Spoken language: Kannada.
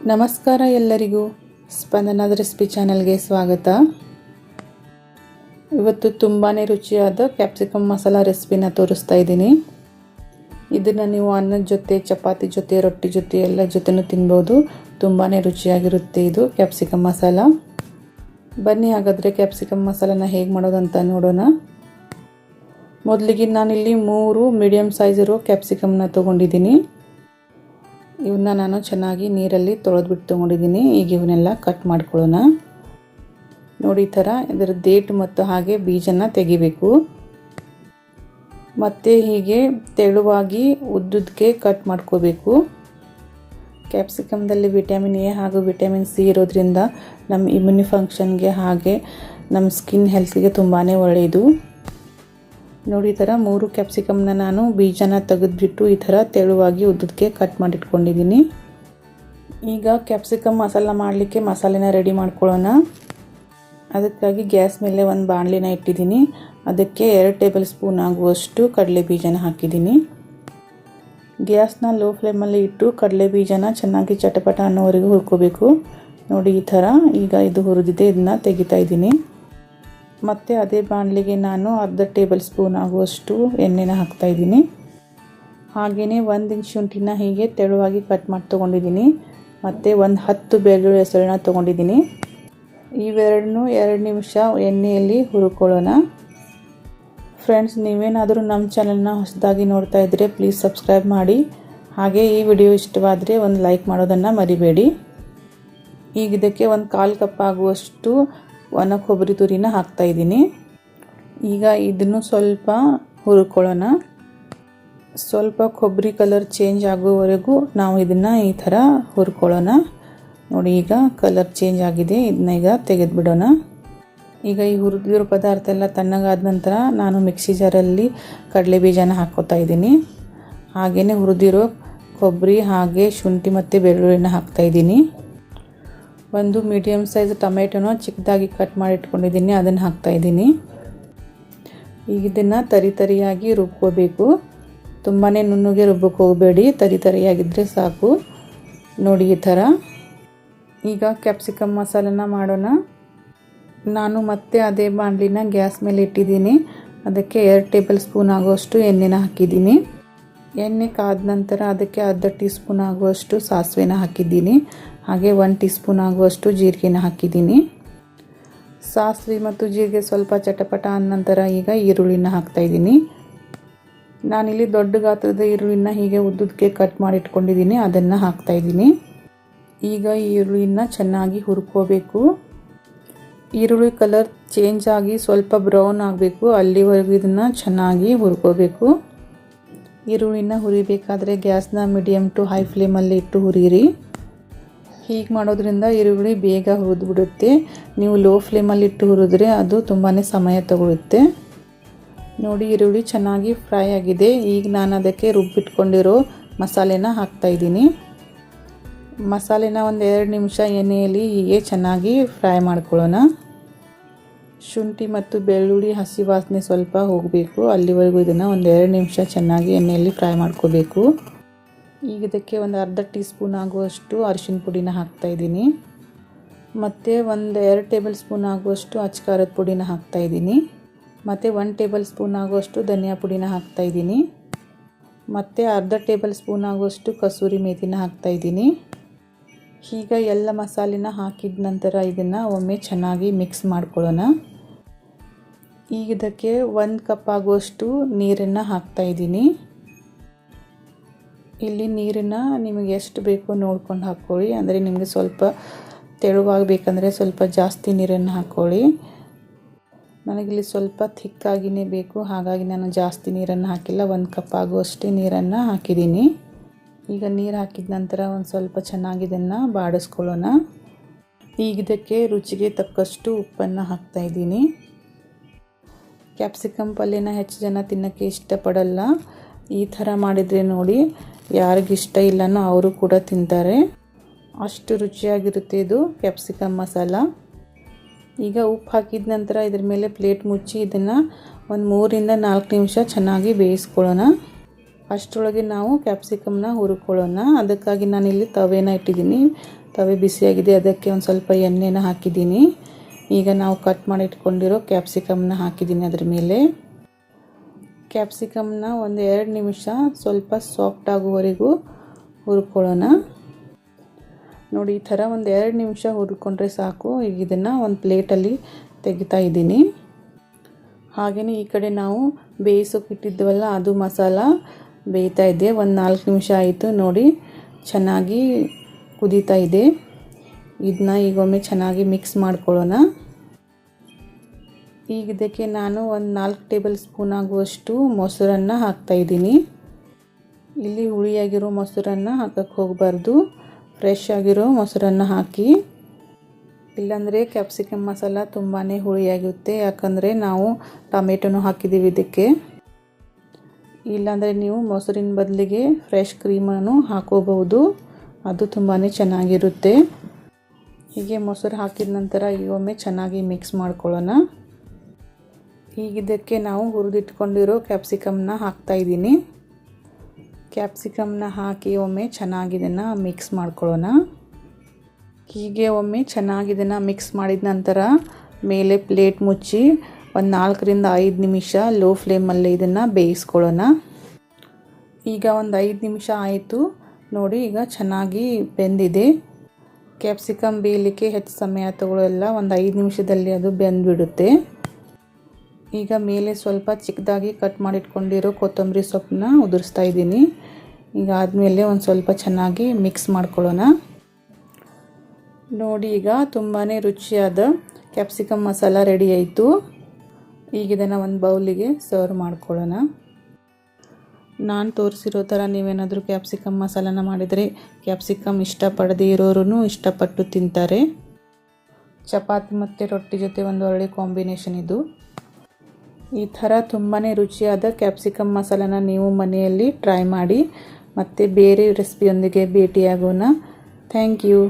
ನಮಸ್ಕಾರ ಎಲ್ಲರಿಗೂ, ಸ್ಪಂದನದ ರೆಸಿಪಿ ಚಾನೆಲ್ಗೆ ಸ್ವಾಗತ. ಇವತ್ತು ತುಂಬಾ ರುಚಿಯಾದ ಕ್ಯಾಪ್ಸಿಕಮ್ ಮಸಾಲ ರೆಸಿಪಿನ ತೋರಿಸ್ತಾ ಇದ್ದೀನಿ. ಇದನ್ನು ನೀವು ಅನ್ನದ ಜೊತೆ, ಚಪಾತಿ ಜೊತೆ, ರೊಟ್ಟಿ ಜೊತೆ ಎಲ್ಲ ಜೊತೆನೂ ತಿನ್ಬೋದು. ತುಂಬಾ ರುಚಿಯಾಗಿರುತ್ತೆ ಇದು ಕ್ಯಾಪ್ಸಿಕಮ್ ಮಸಾಲ. ಬನ್ನಿ ಹಾಗಾದರೆ ಕ್ಯಾಪ್ಸಿಕಮ್ ಮಸಾಲನ ಹೇಗೆ ಮಾಡೋದಂತ ನೋಡೋಣ. ಮೊದಲಿಗೆ ನಾನಿಲ್ಲಿ 3 ಮೀಡಿಯಮ್ ಸೈಜ್ ಇರೋ ಕ್ಯಾಪ್ಸಿಕಮ್ನ ತೊಗೊಂಡಿದ್ದೀನಿ. ಇವನ್ನ ನಾನು ಚೆನ್ನಾಗಿ ನೀರಲ್ಲಿ ತೊಳೆದ್ಬಿಟ್ಟು ತೊಗೊಂಡಿದ್ದೀನಿ. ಈಗ ಇವನ್ನೆಲ್ಲ ಕಟ್ ಮಾಡ್ಕೊಳ್ಳೋಣ. ನೋಡಿ, ಈ ಥರ ಇದರ ಡೇಟ್ ಮತ್ತು ಹಾಗೆ ಬೀಜನ ತೆಗಿಬೇಕು. ಮತ್ತು ಹೀಗೆ ತೆಳುವಾಗಿ ಉದ್ದುದಕ್ಕೆ ಕಟ್ ಮಾಡ್ಕೋಬೇಕು. ಕ್ಯಾಪ್ಸಿಕಮ್ದಲ್ಲಿ ವಿಟಮಿನ್ ಎ ಹಾಗೂ ವಿಟಮಿನ್ ಸಿ ಇರೋದ್ರಿಂದ ನಮ್ಮ ಇಮ್ಯುನಿ ಫಂಕ್ಷನ್ಗೆ ಹಾಗೆ ನಮ್ಮ ಸ್ಕಿನ್ ಹೆಲ್ತ್ಗೆ ತುಂಬಾ ಒಳ್ಳೆಯದು. ನೋಡಿ, ಈ ಥರ 3 ಕ್ಯಾಪ್ಸಿಕಮ್ನ ನಾನು ಬೀಜನ ತೆಗೆದುಬಿಟ್ಟು ಈ ಥರ ತೆಳುವಾಗಿ ಉದ್ದಕ್ಕೆ ಕಟ್ ಮಾಡಿಟ್ಕೊಂಡಿದ್ದೀನಿ. ಈಗ ಕ್ಯಾಪ್ಸಿಕಮ್ ಮಸಾಲ ಮಾಡಲಿಕ್ಕೆ ಮಸಾಲೆನ ರೆಡಿ ಮಾಡ್ಕೊಳ್ಳೋಣ. ಅದಕ್ಕಾಗಿ ಗ್ಯಾಸ್ ಮೇಲೆ ಒಂದು ಬಾಣಲಿನ ಇಟ್ಟಿದ್ದೀನಿ. ಅದಕ್ಕೆ 2 ಟೇಬಲ್ ಸ್ಪೂನ್ ಆಗುವಷ್ಟು ಕಡಲೆ ಬೀಜನ ಹಾಕಿದ್ದೀನಿ. ಗ್ಯಾಸ್ನ ಲೋ ಫ್ಲೇಮಲ್ಲಿ ಇಟ್ಟು ಕಡಲೆ ಬೀಜನ ಚೆನ್ನಾಗಿ ಚಟಪಟ ಅನ್ನೋವರೆಗೂ ಹುರ್ಕೋಬೇಕು. ನೋಡಿ, ಈ ಥರ ಈಗ ಇದು ಹುರಿದಿದೆ. ಇದನ್ನು ತೆಗಿತಾ ಇದ್ದೀನಿ. ಮತ್ತು ಅದೇ ಬಾಣಲಿಗೆ ನಾನು ಅರ್ಧ ಟೇಬಲ್ ಸ್ಪೂನ್ ಆಗುವಷ್ಟು ಎಣ್ಣೆನ ಹಾಕ್ತಾಯಿದ್ದೀನಿ. ಹಾಗೆಯೇ 1 ಇಂಚ್ ಶುಂಠಿನ ಹೀಗೆ ತೆಳುವಾಗಿ ಕಟ್ ಮಾಡಿ ತೊಗೊಂಡಿದ್ದೀನಿ. ಮತ್ತು ಒಂದು 10 ಬೆಳ್ಳುಳ್ಳಿ ಹೆಸರನ್ನ ತೊಗೊಂಡಿದ್ದೀನಿ. ಇವೆರಡನ್ನೂ 2 ನಿಮಿಷ ಎಣ್ಣೆಯಲ್ಲಿ ಹುರ್ಕೊಳ್ಳೋಣ. ಫ್ರೆಂಡ್ಸ್, ನೀವೇನಾದರೂ ನಮ್ಮ ಚಾನಲ್ನ ಹೊಸದಾಗಿ ನೋಡ್ತಾ ಇದ್ದರೆ ಪ್ಲೀಸ್ ಸಬ್ಸ್ಕ್ರೈಬ್ ಮಾಡಿ. ಹಾಗೆ ಈ ವಿಡಿಯೋ ಇಷ್ಟವಾದರೆ ಒಂದು ಲೈಕ್ ಮಾಡೋದನ್ನು ಮರಿಬೇಡಿ. ಈಗ ಇದಕ್ಕೆ 1/4 ಕಪ್ ಆಗುವಷ್ಟು ಒಣ ಕೊಬ್ಬರಿ ತುರಿನ ಹಾಕ್ತಾಯಿದ್ದೀನಿ. ಈಗ ಇದನ್ನು ಸ್ವಲ್ಪ ಹುರ್ಕೊಳ್ಳೋಣ. ಸ್ವಲ್ಪ ಕೊಬ್ಬರಿ ಕಲರ್ ಚೇಂಜ್ ಆಗೋವರೆಗೂ ನಾವು ಇದನ್ನು ಈ ಥರ ಹುರ್ಕೊಳ್ಳೋಣ. ನೋಡಿ, ಈಗ ಕಲರ್ ಚೇಂಜ್ ಆಗಿದೆ. ಇದನ್ನ ಈಗ ತೆಗೆದುಬಿಡೋಣ. ಈಗ ಈ ಹುರಿದಿರೋ ಪದಾರ್ಥ ಎಲ್ಲ ತಣ್ಣಗಾದ ನಂತರ ನಾನು ಮಿಕ್ಸಿ ಜಾರಲ್ಲಿ ಕಡಲೆ ಬೀಜನ ಹಾಕ್ಕೋತಾ ಇದ್ದೀನಿ. ಹಾಗೆಯೇ ಹುರಿದಿರೋ ಕೊಬ್ಬರಿ ಹಾಗೆ ಶುಂಠಿ ಮತ್ತು ಬೆಳ್ಳುಳ್ಳಿನ ಹಾಕ್ತಾಯಿದ್ದೀನಿ. ಒಂದು ಮೀಡಿಯಮ್ ಸೈಜ್ ಟೊಮೆಟೊನ ಚಿಕ್ಕದಾಗಿ ಕಟ್ ಮಾಡಿ ಇಟ್ಕೊಂಡಿದ್ದೀನಿ, ಅದನ್ನು ಹಾಕ್ತಾಯಿದ್ದೀನಿ. ಈಗ ಇದನ್ನು ತರಿಯಾಗಿ ರುಬ್ಕೋಬೇಕು. ತುಂಬಾ ನುಣ್ಣಗೆ ರುಬ್ಬಕ್ಕೆ ಹೋಗಬೇಡಿ, ತರಿಯಾಗಿದ್ದರೆ ಸಾಕು. ನೋಡಿ, ಈ ಥರ. ಈಗ ಕ್ಯಾಪ್ಸಿಕಮ್ ಮಸಾಲನ ಮಾಡೋಣ. ನಾನು ಮತ್ತೆ ಅದೇ ಬಾಣಲಿನ ಗ್ಯಾಸ್ ಮೇಲೆ ಇಟ್ಟಿದ್ದೀನಿ. ಅದಕ್ಕೆ 2 ಟೇಬಲ್ ಸ್ಪೂನ್ ಆಗುವಷ್ಟು ಎಣ್ಣೆನ ಹಾಕಿದ್ದೀನಿ. ಎಣ್ಣೆ ಕಾದ ನಂತರ ಅದಕ್ಕೆ ಅರ್ಧ ಟೀ ಸ್ಪೂನ್ ಆಗುವಷ್ಟು ಸಾಸಿವೆನ ಹಾಕಿದ್ದೀನಿ. ಹಾಗೆ 1 ಟೀ ಸ್ಪೂನ್ ಆಗುವಷ್ಟು ಜೀರಿಗೆನ ಹಾಕಿದ್ದೀನಿ. ಸಾಸಿವೆ ಮತ್ತು ಜೀರಿಗೆ ಸ್ವಲ್ಪ ಚಟಪಟ ಆದ ನಂತರ ಈಗ ಈರುಳ್ಳಿನ ಹಾಕ್ತಾಯಿದ್ದೀನಿ. ನಾನಿಲ್ಲಿ ದೊಡ್ಡ ಗಾತ್ರದ ಈರುಳ್ಳಿನ ಹೀಗೆ ಉದ್ದುದಕ್ಕೆ ಕಟ್ ಮಾಡಿ ಇಟ್ಕೊಂಡಿದ್ದೀನಿ, ಅದನ್ನು ಹಾಕ್ತಾಯಿದ್ದೀನಿ. ಈಗ ಈರುಳ್ಳಿನ ಚೆನ್ನಾಗಿ ಹುರ್ಕೋಬೇಕು. ಈರುಳ್ಳಿ ಕಲರ್ ಚೇಂಜ್ ಆಗಿ ಸ್ವಲ್ಪ ಬ್ರೌನ್ ಆಗಬೇಕು, ಅಲ್ಲಿವರೆಗೂ ಇದನ್ನು ಚೆನ್ನಾಗಿ ಹುರ್ಕೋಬೇಕು. ಈರುಳ್ಳಿನ ಹುರಿಬೇಕಾದ್ರೆ ಗ್ಯಾಸ್ನ ಮೀಡಿಯಮ್ ಟು ಹೈ ಫ್ಲೇಮಲ್ಲಿ ಇಟ್ಟು ಹುರಿಯಿರಿ. ಹೀಗೆ ಮಾಡೋದ್ರಿಂದ ಈರುಳ್ಳಿ ಬೇಗ ಹುರಿದ್ಬಿಡುತ್ತೆ. ನೀವು ಲೋ ಫ್ಲೇಮಲ್ಲಿ ಇಟ್ಟು ಹುರಿದ್ರೆ ಅದು ತುಂಬಾ ಸಮಯ ತಗೊಳುತ್ತೆ. ನೋಡಿ, ಈರುಳ್ಳಿ ಚೆನ್ನಾಗಿ ಫ್ರೈ ಆಗಿದೆ. ಈಗ ನಾನು ಅದಕ್ಕೆ ರುಬ್ಬಿಟ್ಕೊಂಡಿರೋ ಮಸಾಲೆನ ಹಾಕ್ತಾಯಿದ್ದೀನಿ. ಮಸಾಲೆನ ಒಂದು 2 ನಿಮಿಷ ಎಣ್ಣೆಯಲ್ಲಿ ಹೀಗೆ ಚೆನ್ನಾಗಿ ಫ್ರೈ ಮಾಡ್ಕೊಳ್ಳೋಣ. ಶುಂಠಿ ಮತ್ತು ಬೆಳ್ಳುಳ್ಳಿ ಹಸಿ ವಾಸನೆ ಸ್ವಲ್ಪ ಹೋಗಬೇಕು, ಅಲ್ಲಿವರೆಗೂ ಇದನ್ನು ಒಂದು 2 ನಿಮಿಷ ಚೆನ್ನಾಗಿ ಎಣ್ಣೆಯಲ್ಲಿ ಫ್ರೈ ಮಾಡ್ಕೋಬೇಕು. ಈಗ ಇದಕ್ಕೆ ಒಂದು ಅರ್ಧ ಟೀ ಸ್ಪೂನ್ ಆಗುವಷ್ಟು ಅರಿಶಿನ ಪುಡಿನ ಹಾಕ್ತಾಯಿದ್ದೀನಿ. ಮತ್ತು ಒಂದು 2 ಟೇಬಲ್ ಸ್ಪೂನ್ ಆಗುವಷ್ಟು ಅಚ್ಚ ಪುಡಿನ ಹಾಕ್ತಾಯಿದ್ದೀನಿ. ಮತ್ತು 1 ಟೇಬಲ್ ಸ್ಪೂನ್ ಆಗುವಷ್ಟು ಧನಿಯಾ ಪುಡಿನ ಹಾಕ್ತಾಯಿದ್ದೀನಿ. ಮತ್ತು ಅರ್ಧ ಟೇಬಲ್ ಸ್ಪೂನ್ ಆಗುವಷ್ಟು ಕಸೂರಿ ಮೇಥಿನ ಹಾಕ್ತಾಯಿದ್ದೀನಿ. ಈಗ ಎಲ್ಲ ಮಸಾಲೆನ ಹಾಕಿದ ನಂತರ ಇದನ್ನು ಒಮ್ಮೆ ಚೆನ್ನಾಗಿ ಮಿಕ್ಸ್ ಮಾಡ್ಕೊಳ್ಳೋಣ. ಈಗ ಇದಕ್ಕೆ 1 ಕಪ್ ಆಗುವಷ್ಟು ನೀರನ್ನು ಹಾಕ್ತಾಯಿದ್ದೀನಿ. ಇಲ್ಲಿ ನೀರನ್ನು ನಿಮಗೆ ಎಷ್ಟು ಬೇಕೋ ನೋಡ್ಕೊಂಡು ಹಾಕ್ಕೊಳ್ಳಿ. ಅಂದರೆ ನಿಮಗೆ ಸ್ವಲ್ಪ ತೆಳುವಾಗಬೇಕಂದ್ರೆ ಸ್ವಲ್ಪ ಜಾಸ್ತಿ ನೀರನ್ನು ಹಾಕ್ಕೊಳ್ಳಿ. ನನಗಿಲ್ಲಿ ಸ್ವಲ್ಪ ಥಿಕ್ಕಾಗಿಯೇ ಬೇಕು, ಹಾಗಾಗಿ ನಾನು ಜಾಸ್ತಿ ನೀರನ್ನು ಹಾಕಿಲ್ಲ. 1 ಕಪ್ ಆಗುವಷ್ಟೇ ನೀರನ್ನು ಹಾಕಿದ್ದೀನಿ. ಈಗ ನೀರು ಹಾಕಿದ ನಂತರ ಒಂದು ಸ್ವಲ್ಪ ಚೆನ್ನಾಗಿ ಇದನ್ನು ಬಾಡಿಸ್ಕೊಳ್ಳೋಣ. ಈಗ ಇದಕ್ಕೆ ರುಚಿಗೆ ತಕ್ಕಷ್ಟು ಉಪ್ಪನ್ನು ಹಾಕ್ತಾಯಿದ್ದೀನಿ. ಕ್ಯಾಪ್ಸಿಕಮ್ ಪಲ್ಯನ ಹೆಚ್ಚು ಜನ ತಿನ್ನೋಕ್ಕೆ ಇಷ್ಟಪಡಲ್ಲ. ಈ ಥರ ಮಾಡಿದರೆ ನೋಡಿ, ಯಾರಿಗಿಷ್ಟ ಇಲ್ಲನೋ ಅವರು ಕೂಡ ತಿಂತಾರೆ. ಅಷ್ಟು ರುಚಿಯಾಗಿರುತ್ತೆ ಇದು ಕ್ಯಾಪ್ಸಿಕಮ್ ಮಸಾಲ. ಈಗ ಉಪ್ಪು ಹಾಕಿದ ನಂತರ ಇದ್ರ ಮೇಲೆ ಪ್ಲೇಟ್ ಮುಚ್ಚಿ ಇದನ್ನು ಒಂದು 3 ಇಂದ 4 ನಿಮಿಷ ಚೆನ್ನಾಗಿ ಬೇಯಿಸ್ಕೊಳ್ಳೋಣ. ಅಷ್ಟರೊಳಗೆ ನಾವು ಕ್ಯಾಪ್ಸಿಕಮ್ನ ಹುರ್ಕೊಳ್ಳೋಣ. ಅದಕ್ಕಾಗಿ ನಾನಿಲ್ಲಿ ತವೆನ ಇಟ್ಟಿದ್ದೀನಿ. ತವೆ ಬಿಸಿಯಾಗಿದೆ, ಅದಕ್ಕೆ ಒಂದು ಸ್ವಲ್ಪ ಎಣ್ಣೆನ ಹಾಕಿದ್ದೀನಿ. ಈಗ ನಾವು ಕಟ್ ಮಾಡಿ ಇಟ್ಕೊಂಡಿರೋ ಕ್ಯಾಪ್ಸಿಕಮ್ನ ಹಾಕಿದ್ದೀನಿ ಅದ್ರ ಮೇಲೆ. ಕ್ಯಾಪ್ಸಿಕಮ್ನ ಒಂದು 2 ನಿಮಿಷ ಸ್ವಲ್ಪ ಸಾಫ್ಟ್ ಆಗುವವರೆಗೂ ಹುರ್ಕೊಳ್ಳೋಣ. ನೋಡಿ, ಈ ಥರ ಒಂದು 2 ನಿಮಿಷ ಹುರ್ಕೊಂಡ್ರೆ ಸಾಕು. ಈಗ ಇದನ್ನು ಒಂದು ಪ್ಲೇಟಲ್ಲಿ ತೆಗಿತಾ ಇದ್ದೀನಿ. ಹಾಗೆಯೇ ಈ ಕಡೆ ನಾವು ಬೇಯಿಸೋಕೆ ಇಟ್ಟಿದ್ವಲ್ಲ, ಅದು ಮಸಾಲ ಬೇಯ್ತಾ ಇದೆ. ಒಂದು 4 ನಿಮಿಷ ಆಯಿತು ನೋಡಿ, ಚೆನ್ನಾಗಿ ಕುದೀತಾ ಇದೆ. ಇದನ್ನ ಈಗೊಮ್ಮೆ ಚೆನ್ನಾಗಿ ಮಿಕ್ಸ್ ಮಾಡ್ಕೊಳ್ಳೋಣ. ಈಗ ಇದಕ್ಕೆ ನಾನು ಒಂದು 4 ಟೇಬಲ್ ಸ್ಪೂನ್ ಆಗುವಷ್ಟು ಮೊಸರನ್ನು ಹಾಕ್ತಾಯಿದ್ದೀನಿ. ಇಲ್ಲಿ ಹುಳಿಯಾಗಿರೋ ಮೊಸರನ್ನು ಹಾಕಕ್ಕೆ ಹೋಗಬಾರ್ದು, ಫ್ರೆಶ್ ಆಗಿರೋ ಮೊಸರನ್ನು ಹಾಕಿ. ಇಲ್ಲಾಂದರೆ ಕ್ಯಾಪ್ಸಿಕಮ್ ಮಸಾಲ ತುಂಬಾ ಹುಳಿಯಾಗುತ್ತೆ, ಯಾಕಂದರೆ ನಾವು ಟೊಮೆಟೊನೂ ಹಾಕಿದ್ದೀವಿ ಇದಕ್ಕೆ. ಇಲ್ಲಾಂದರೆ ನೀವು ಮೊಸರಿನ ಬದಲಿಗೆ ಫ್ರೆಶ್ ಕ್ರೀಮನ್ನು ಹಾಕೋಬಹುದು, ಅದು ತುಂಬಾ ಚೆನ್ನಾಗಿರುತ್ತೆ. ಹೀಗೆ ಮೊಸರು ಹಾಕಿದ ನಂತರ ಈಗೊಮ್ಮೆ ಚೆನ್ನಾಗಿ ಮಿಕ್ಸ್ ಮಾಡ್ಕೊಳ್ಳೋಣ. ಈಗ ಇದಕ್ಕೆ ನಾವು ಹುರಿದಿಟ್ಕೊಂಡಿರೋ ಕ್ಯಾಪ್ಸಿಕಮ್ನ ಹಾಕ್ತಾಯಿದ್ದೀನಿ. ಕ್ಯಾಪ್ಸಿಕಮ್ನ ಹಾಕಿ ಒಮ್ಮೆ ಚೆನ್ನಾಗಿ ಇದನ್ನು ಮಿಕ್ಸ್ ಮಾಡ್ಕೊಳ್ಳೋಣ. ಹೀಗೆ ಒಮ್ಮೆ ಚೆನ್ನಾಗಿ ಇದನ್ನು ಮಿಕ್ಸ್ ಮಾಡಿದ ನಂತರ ಮೇಲೆ ಪ್ಲೇಟ್ ಮುಚ್ಚಿ ಒಂದು 4 ರಿಂದ 5 ನಿಮಿಷ ಲೋ ಫ್ಲೇಮಲ್ಲಿ ಇದನ್ನು ಬೇಯಿಸ್ಕೊಳ್ಳೋಣ. ಈಗ ಒಂದು 5 ನಿಮಿಷ ಆಯಿತು ನೋಡಿ, ಈಗ ಚೆನ್ನಾಗಿ ಬೆಂದಿದೆ. ಕ್ಯಾಪ್ಸಿಕಮ್ ಬೇಯಲಿಕ್ಕೆ ಹೆಚ್ಚು ಸಮಯ ತಗೊಳ್ಳಲ್ಲ, ಒಂದು 5 ನಿಮಿಷದಲ್ಲಿ ಅದು ಬೆಂದುಬಿಡುತ್ತೆ. ಈಗ ಮೇಲೆ ಸ್ವಲ್ಪ ಚಿಕ್ಕದಾಗಿ ಕಟ್ ಮಾಡಿಟ್ಕೊಂಡಿರೋ ಕೊತ್ತಂಬರಿ ಸೊಪ್ಪನ್ನ ಉದುರಿಸ್ತಾ ಇದ್ದೀನಿ. ಈಗ ಆದಮೇಲೆ ಒಂದು ಸ್ವಲ್ಪ ಚೆನ್ನಾಗಿ ಮಿಕ್ಸ್ ಮಾಡ್ಕೊಳ್ಳೋಣ. ನೋಡಿ, ಈಗ ತುಂಬಾ ರುಚಿಯಾದ ಕ್ಯಾಪ್ಸಿಕಮ್ ಮಸಾಲ ರೆಡಿ ಆಯಿತು. ಈಗ ಇದನ್ನು ಒಂದು ಬೌಲಿಗೆ ಸರ್ವ್ ಮಾಡ್ಕೊಳ್ಳೋಣ. ನಾನು ತೋರಿಸಿರೋ ಥರ ನೀವೇನಾದರೂ ಕ್ಯಾಪ್ಸಿಕಮ್ ಮಸಾಲನ ಮಾಡಿದರೆ ಕ್ಯಾಪ್ಸಿಕಮ್ ಇಷ್ಟಪಡದೇ ಇರೋರು ಇಷ್ಟಪಟ್ಟು ತಿಂತಾರೆ. ಚಪಾತಿ ಮತ್ತು ರೊಟ್ಟಿ ಜೊತೆ ಒಂದು ಒಳ್ಳೆ ಕಾಂಬಿನೇಷನ್ ಇದು. ಈ ಥರ ತುಂಬಾ ರುಚಿಯಾದ ಕ್ಯಾಪ್ಸಿಕಮ್ ಮಸಾಲನ ನೀವು ಮನೆಯಲ್ಲಿ ಟ್ರೈ ಮಾಡಿ. ಮತ್ತು ಬೇರೆ ರೆಸಿಪಿಯೊಂದಿಗೆ ಭೇಟಿಯಾಗೋಣ. Thank you.